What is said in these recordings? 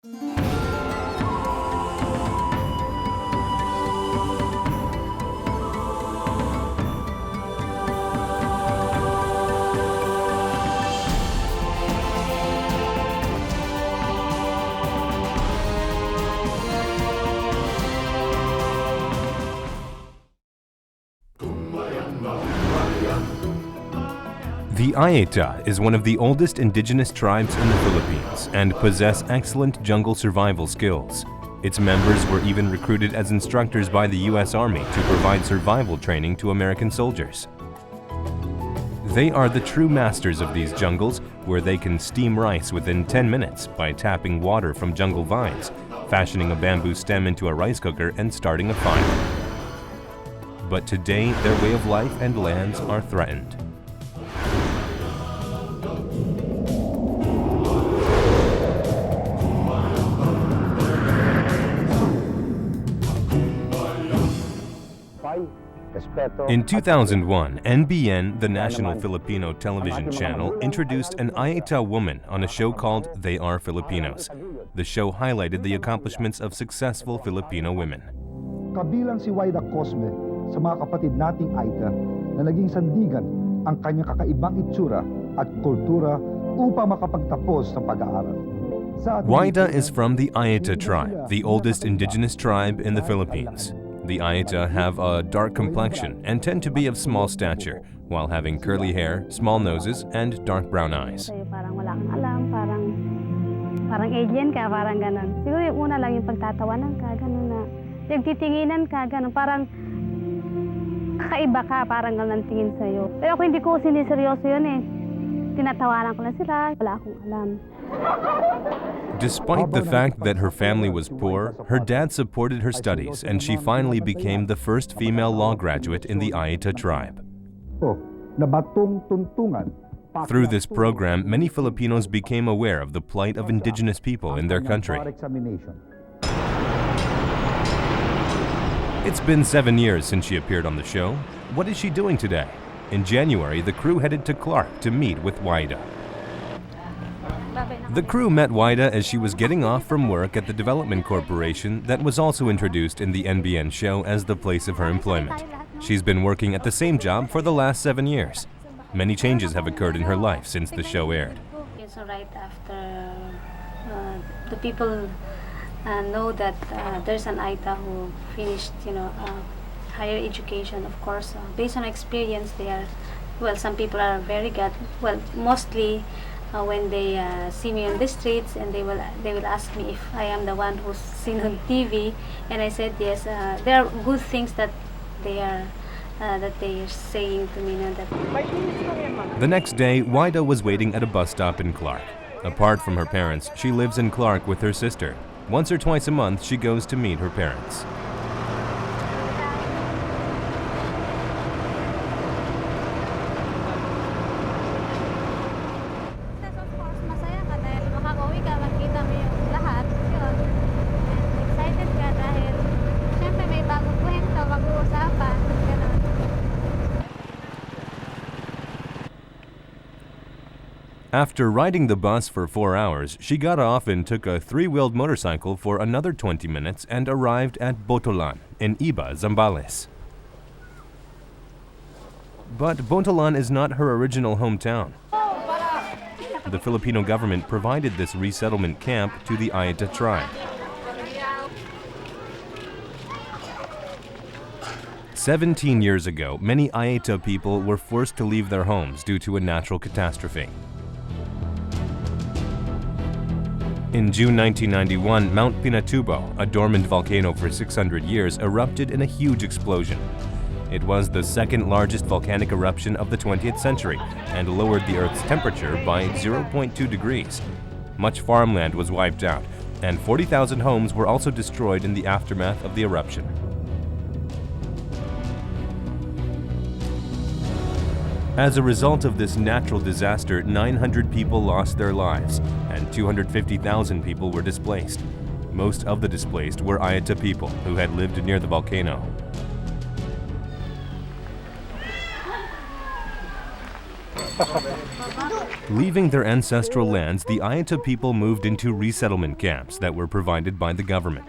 The Ayeta is one of the oldest indigenous tribes in the Philippines and possess excellent jungle survival skills. Its members were even recruited as instructors by the U.S. Army to provide survival training to American soldiers. They are the true masters of these jungles, where they can steam rice within 10 minutes by tapping water from jungle vines, fashioning a bamboo stem into a rice cooker, and starting a fire. But today, their way of life and lands are threatened. In 2001, NBN, the National Filipino Television Channel, introduced an Ayeta woman on a show called They Are Filipinos. The show highlighted the accomplishments of successful Filipino women. Kabilang si Wida Cosme sa mga kapatid nating Ayeta na naging sandigan ang kanyang kakaibang itsura at kultura upang makapagtapos ng pag-aaral. Wida is from the Ayeta tribe, the oldest indigenous tribe in the Philippines. The Ayeta have a dark complexion and tend to be of small stature, while having curly hair, small noses, and dark brown eyes. Parang wala kang alam, parang alien ka, parang ganon. Siguro yung una lang yung pagtatawanan ka, ganon na. Yung titinginan ka, ganon, parang kakaiba ka, parang ganon tingin sa'yo. Pero ako hindi ko siniseryoso yun eh. Tinatawanan ko lang sila, wala akong alam. Despite the fact that her family was poor, her dad supported her studies and she finally became the first female law graduate in the Ayeta tribe. Through this program, many Filipinos became aware of the plight of indigenous people in their country. It's been 7 years since she appeared on the show. What is she doing today? In January, the crew headed to Clark to meet with Wida. The crew met Wida as she was getting off from work at the Development Corporation that was also introduced in the NBN show as the place of her employment. She's been working at the same job for the last 7 years. Many changes have occurred in her life since the show aired. So right after the people know that there's an Ayeta who finished, higher education, of course. Based on experience, some people are very good. Well, mostly when they see me on the streets, and they will ask me if I am the one who's seen on TV, and I said yes. There are good things that they are saying to me now. The next day, Wida was waiting at a bus stop in Clark. Apart from her parents, she lives in Clark with her sister. Once or twice a month, she goes to meet her parents. After riding the bus for 4 hours, she got off and took a 3-wheeled motorcycle for another 20 minutes and arrived at Botolan in Iba, Zambales. But Botolan is not her original hometown. The Filipino government provided this resettlement camp to the Ayeta tribe. 17 years ago, many Ayeta people were forced to leave their homes due to a natural catastrophe. In June 1991, Mount Pinatubo, a dormant volcano for 600 years, erupted in a huge explosion. It was the second largest volcanic eruption of the 20th century and lowered the Earth's temperature by 0.2 degrees. Much farmland was wiped out, and 40,000 homes were also destroyed in the aftermath of the eruption. As a result of this natural disaster, 900 people lost their lives, and 250,000 people were displaced. Most of the displaced were Ayeta people who had lived near the volcano. Leaving their ancestral lands, the Ayata people moved into resettlement camps that were provided by the government.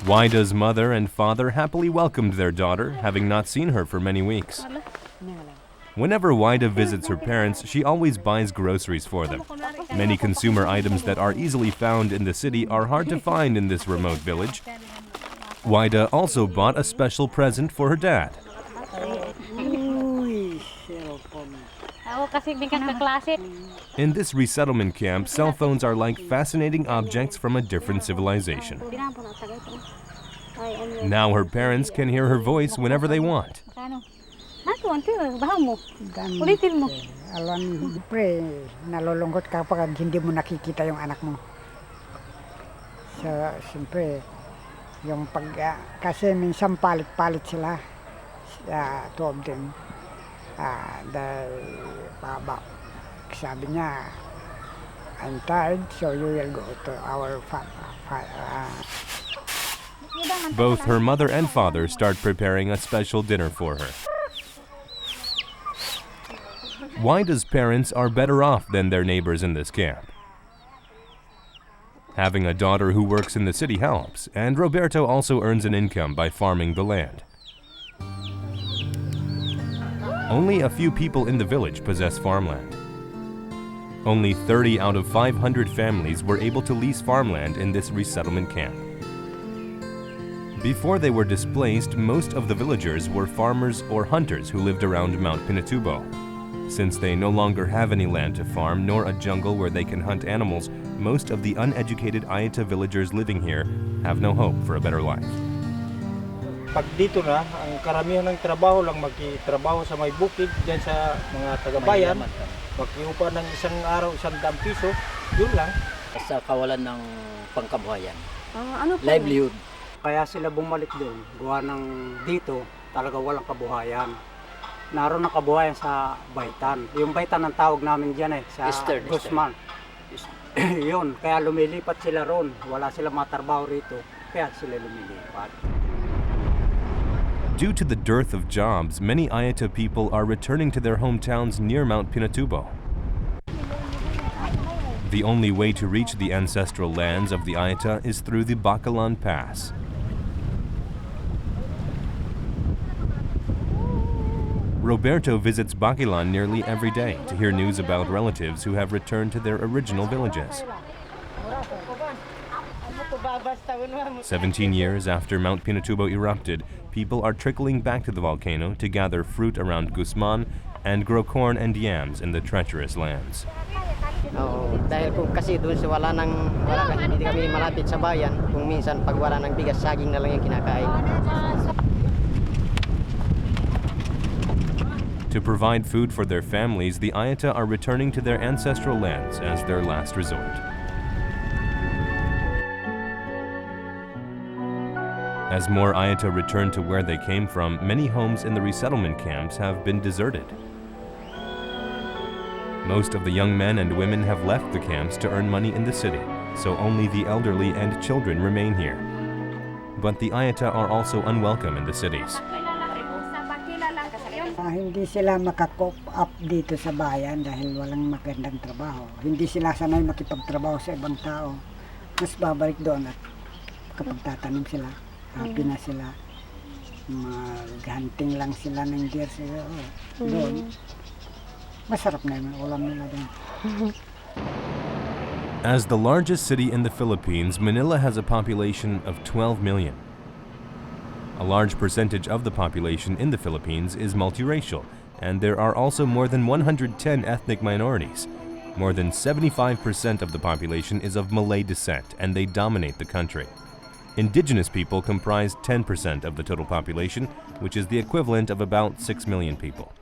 Waida's mother and father happily welcomed their daughter, having not seen her for many weeks. Whenever Waida visits her parents, she always buys groceries for them. Many consumer items that are easily found in the city are hard to find in this remote village. Waida also bought a special present for her dad. In this resettlement camp, cell phones are like fascinating objects from a different civilization. Now her parents can hear her voice whenever they want. Alam, siyempre, nalulungkot ka pag hindi mo nakikita yung anak mo. So, siyempre, yung kasi minsan palit-palit sila, two of them. Dahil, sabi niya, I'm tired, so you will go to our Both her mother and father start preparing a special dinner for her. Waida's parents are better off than their neighbors in this camp. Having a daughter who works in the city helps, and Roberto also earns an income by farming the land. Only a few people in the village possess farmland. Only 30 out of 500 families were able to lease farmland in this resettlement camp. Before they were displaced, most of the villagers were farmers or hunters who lived around Mount Pinatubo. Since they no longer have any land to farm nor a jungle where they can hunt animals, most of the uneducated Ayata villagers living here have no hope for a better life. Pag dito na, ang karamihan ng trabaho lang magkitrabaho sa may bukid, dyan sa mga taga-bayan, magkiupa ng isang araw, 100 piso, yun lang. Sa kawalan ng pangkabuhayan, Ano po? livelihood. Kaya sila bumalik doon, gawa ng dito, talaga walang kabuhayan. Naroon ang kabuhayan sa Baitan. Yung Baitan ang tawag namin dyan sa Eastern. Guzman. Yun, kaya lumilipat sila ron. Wala sila matarbaho rito, kaya sila lumilipat. Due to the dearth of jobs, many Ayata people are returning to their hometowns near Mount Pinatubo. The only way to reach the ancestral lands of the Ayata is through the Bakalan Pass. Roberto visits Bakalan nearly every day to hear news about relatives who have returned to their original villages. 17 years after Mount Pinatubo erupted, people are trickling back to the volcano to gather fruit around Guzman and grow corn and yams in the treacherous lands. Dahil kung kasi doon sa hindi kami malapit sa bayan, kung minsan pag wala ng bigas, saging na lang yung kinakain. To provide food for their families, the Ayata are returning to their ancestral lands as their last resort. As more Ayata return to where they came from, many homes in the resettlement camps have been deserted. Most of the young men and women have left the camps to earn money in the city, so only the elderly and children remain here. But the Ayata are also unwelcome in the cities. Hindi sila makakop up dito sa bayan dahil walang magandang trabaho. Hindi sila sanay makipagtrabaho sa ibang tao. Mas babalik doon at kapag tatanim sila, happy na sila. Maghunting lang sila ng deer sila. Doon, masarap na yung ulam nila doon. As the largest city in the Philippines, Manila has a population of 12 million. A large percentage of the population in the Philippines is multiracial, and there are also more than 110 ethnic minorities. More than 75% of the population is of Malay descent, and they dominate the country. Indigenous people comprise 10% of the total population, which is the equivalent of about 6 million people.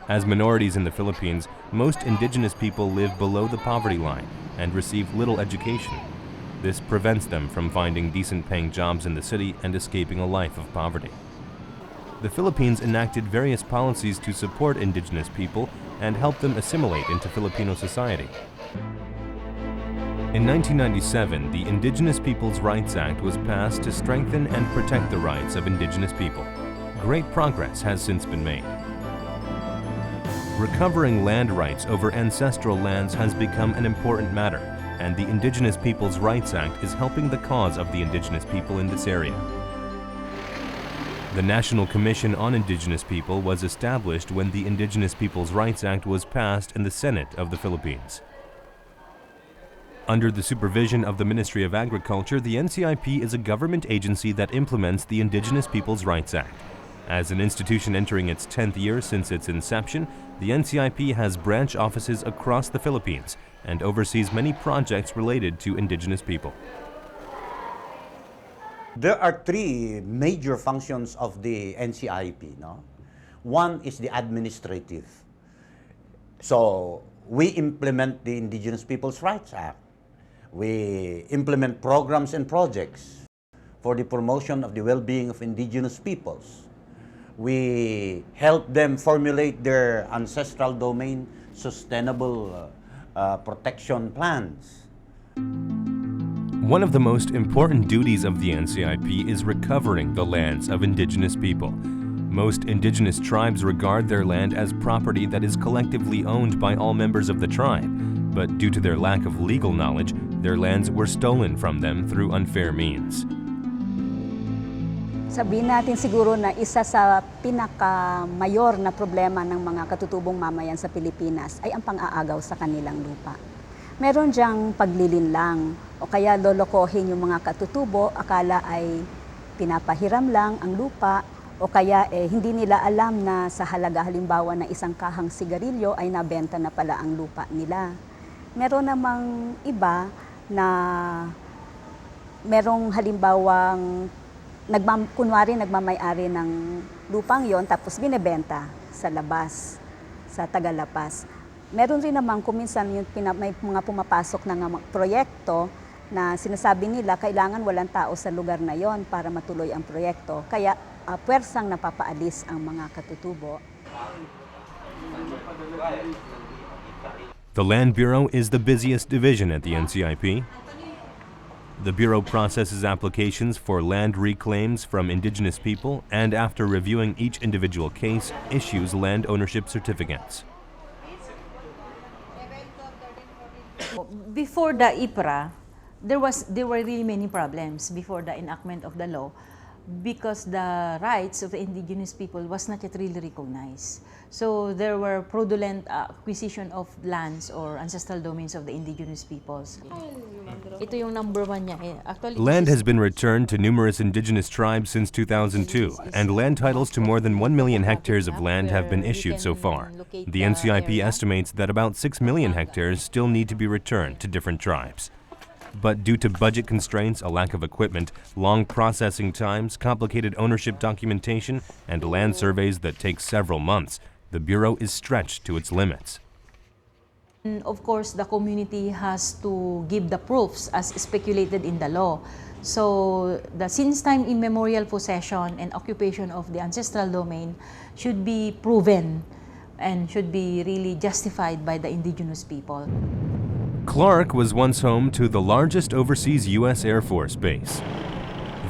As minorities in the Philippines, most indigenous people live below the poverty line and receive little education. This prevents them from finding decent-paying jobs in the city and escaping a life of poverty. The Philippines enacted various policies to support indigenous people and help them assimilate into Filipino society. In 1997, the Indigenous Peoples' Rights Act was passed to strengthen and protect the rights of Indigenous people. Great progress has since been made. Recovering land rights over ancestral lands has become an important matter, and the Indigenous Peoples' Rights Act is helping the cause of the Indigenous people in this area. The National Commission on Indigenous People was established when the Indigenous Peoples' Rights Act was passed in the Senate of the Philippines. Under the supervision of the Ministry of Agriculture, the NCIP is a government agency that implements the Indigenous Peoples' Rights Act. As an institution entering its 10th year since its inception, the NCIP has branch offices across the Philippines and oversees many projects related to Indigenous people. There are three major functions of the NCIP. No? One is the administrative. So we implement the Indigenous Peoples' Rights Act. We implement programs and projects for the promotion of the well-being of indigenous peoples. We help them formulate their ancestral domain sustainable protection plans. One of the most important duties of the NCIP is recovering the lands of Indigenous people. Most Indigenous tribes regard their land as property that is collectively owned by all members of the tribe, but due to their lack of legal knowledge, their lands were stolen from them through unfair means. Sabihin natin siguro na isa sa pinaka-mayor na problema ng mga katutubong mamayan sa Pilipinas ay ang pang-aagaw sa kanilang lupa. Meron diyang paglilinlang o kaya lolokohin yung mga katutubo, akala ay pinapahiram lang ang lupa o kaya hindi nila alam na sa halaga halimbawa ng isang kahang sigarilyo ay nabenta na pala ang lupa nila. Meron namang iba na merong halimbawang kunwari nagmamay-ari ng lupang yon tapos binebenta sa labas, sa Tagalapas. Meron rin naman kuminsan yung may mga pumapasok na proyekto na sinasabi nila kailangan walang tao sa lugar na yon para matuloy ang proyekto. Kaya puwersang napapaalis ang mga katutubo. The Land Bureau is the busiest division at the NCIP. The Bureau processes applications for land reclaims from Indigenous people and after reviewing each individual case, issues land ownership certificates. Before the IPRA, there were really many problems before the enactment of the law because the rights of the indigenous people was not yet really recognized. So there were fraudulent acquisition of lands or ancestral domains of the indigenous peoples. Ito yung number one niya. Actually, land has been returned to numerous indigenous tribes since 2002, and land titles to more than 1 million hectares of land have been issued so far. The NCIP estimates that about 6 million hectares still need to be returned to different tribes. But due to budget constraints, a lack of equipment, long processing times, complicated ownership documentation, and land surveys that take several months, the Bureau is stretched to its limits. And of course, the community has to give the proofs as speculated in the law. So, the since time immemorial possession and occupation of the ancestral domain should be proven and should be really justified by the indigenous people. Clark was once home to the largest overseas U.S. Air Force base.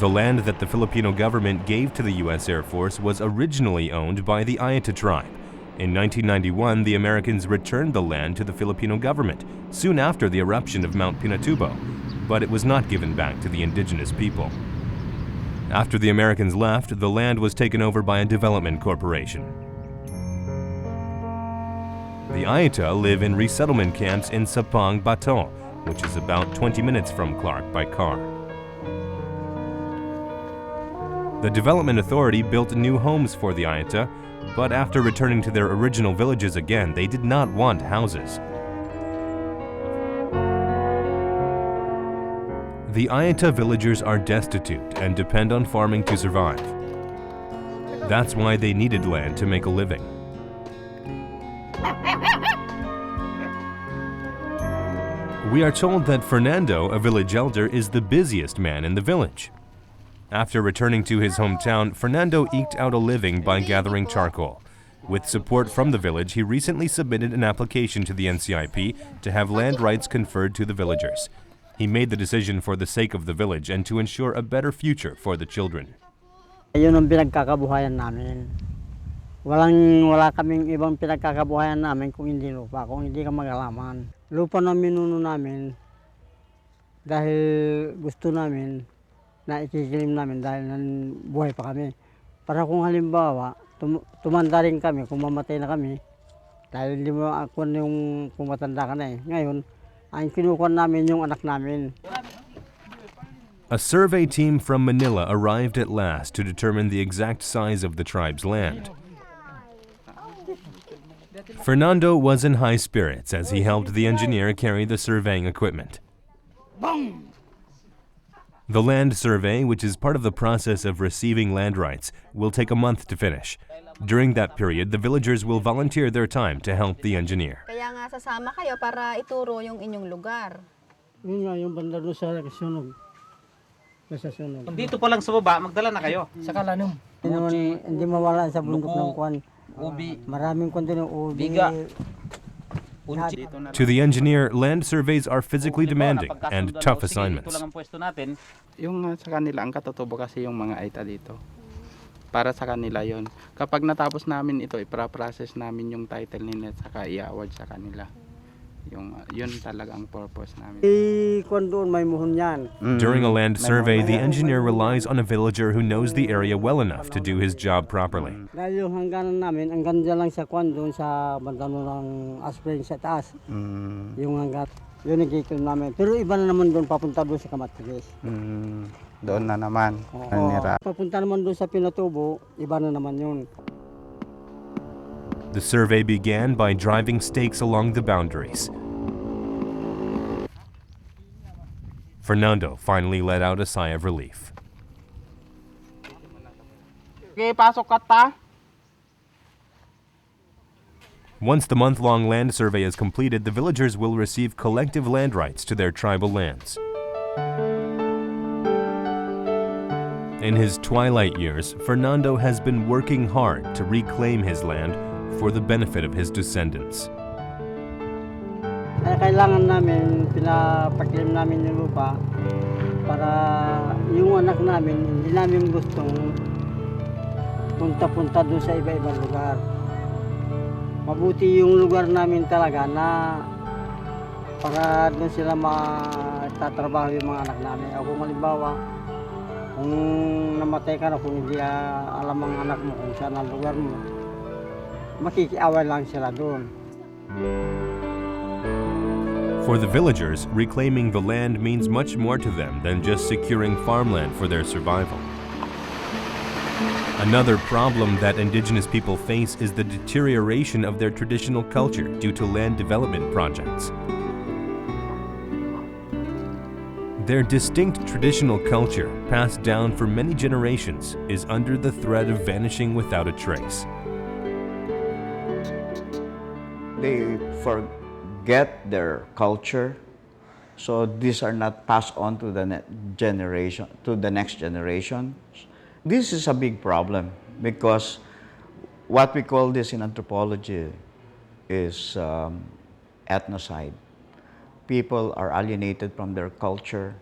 The land that the Filipino government gave to the U.S. Air Force was originally owned by the Ayeta tribe. In 1991, the Americans returned the land to the Filipino government, soon after the eruption of Mount Pinatubo, but it was not given back to the indigenous people. After the Americans left, the land was taken over by a development corporation. The Ayeta live in resettlement camps in Sapang, Bato, which is about 20 minutes from Clark by car. The Development Authority built new homes for the Ayeta, but after returning to their original villages again, they did not want houses. The Ayeta villagers are destitute and depend on farming to survive. That's why they needed land to make a living. We are told that Fernando, a village elder, is the busiest man in the village. After returning to his hometown, Fernando eked out a living by gathering charcoal. With support from the village, he recently submitted an application to the NCIP to have land rights conferred to the villagers. He made the decision for the sake of the village and to ensure a better future for the children. Yun ang pinagkakabuhayan namin. Wala kaming ibang pinagkakabuhayan namin kung hindi lupa, kung hindi ka mag-alaman. Lupa na minuno namin dahil gusto namin na ikikilim namin dahil buhay pa kami. Para kung halimbawa, tumanda rin kami, kung mamatay na kami, dahil hindi mo ako yung kung matanda ka na eh. Ngayon, ang kinukuha namin yung anak namin. A survey team from Manila arrived at last to determine the exact size of the tribe's land. Fernando was in high spirits as he helped the engineer carry the surveying equipment. The land survey, which is part of the process of receiving land rights, will take a month to finish. During that period, the villagers will volunteer their time to help the engineer. Kaya nga sasama kayo para ituro yung inyong lugar. Yun nga, yung banda doon sa sunog. Nasa sunog. Dito pa lang sa baba, magdala na kayo. Sa Kalanum. Hindi mawala sa bundok ng kwan. Ubi. Maraming kwan doon yung ubi. Biga. To the engineer, land surveys are physically demanding and tough assignments. Ito lang ang pwesto natin. Yung sa kanila, ang katutubo kasi yung mga Aita dito. Para sa kanila yon. Kapag natapos namin ito, ipra-process namin yung title nila at saka i-award sa kanila. Yun talaga ang purpose namin. Kwan doon, may muhon yan. During a land survey, the engineer relies on a villager who knows the area well enough to do his job properly. Dahil yung hangganan namin, ang ganda lang sa kwan doon sa banda ng aspirin sa taas. Yung hanggat, yun nagkikil namin. Pero iba na naman doon, papunta doon sa Kamatigis. Doon na naman. Papunta naman doon sa Pinatubo, iba na naman yun. The survey began by driving stakes along the boundaries. Fernando finally let out a sigh of relief. Okay, pasok ka ta. Once the month-long land survey is completed, the villagers will receive collective land rights to their tribal lands. In his twilight years, Fernando has been working hard to reclaim his land for the benefit of his descendants. Kailangan namin, pinapaklim namin yung lupa para yung anak namin, hindi namin gustong punta-punta doon sa iba-ibang lugar. Mabuti yung lugar namin talaga na para doon sila matatrabaho yung mga anak namin. O kung halimbawa, kung namatay ka na, kung hindi alam ang anak mo kung saan ang lugar mo, makikiaway lang sila doon. For the villagers, reclaiming the land means much more to them than just securing farmland for their survival. Another problem that indigenous people face is the deterioration of their traditional culture due to land development projects. Their distinct traditional culture, passed down for many generations, is under the threat of vanishing without a trace. They forget their culture, so these are not passed on to the next generation. This is a big problem because what we call this in anthropology is ethnocide. People are alienated from their culture,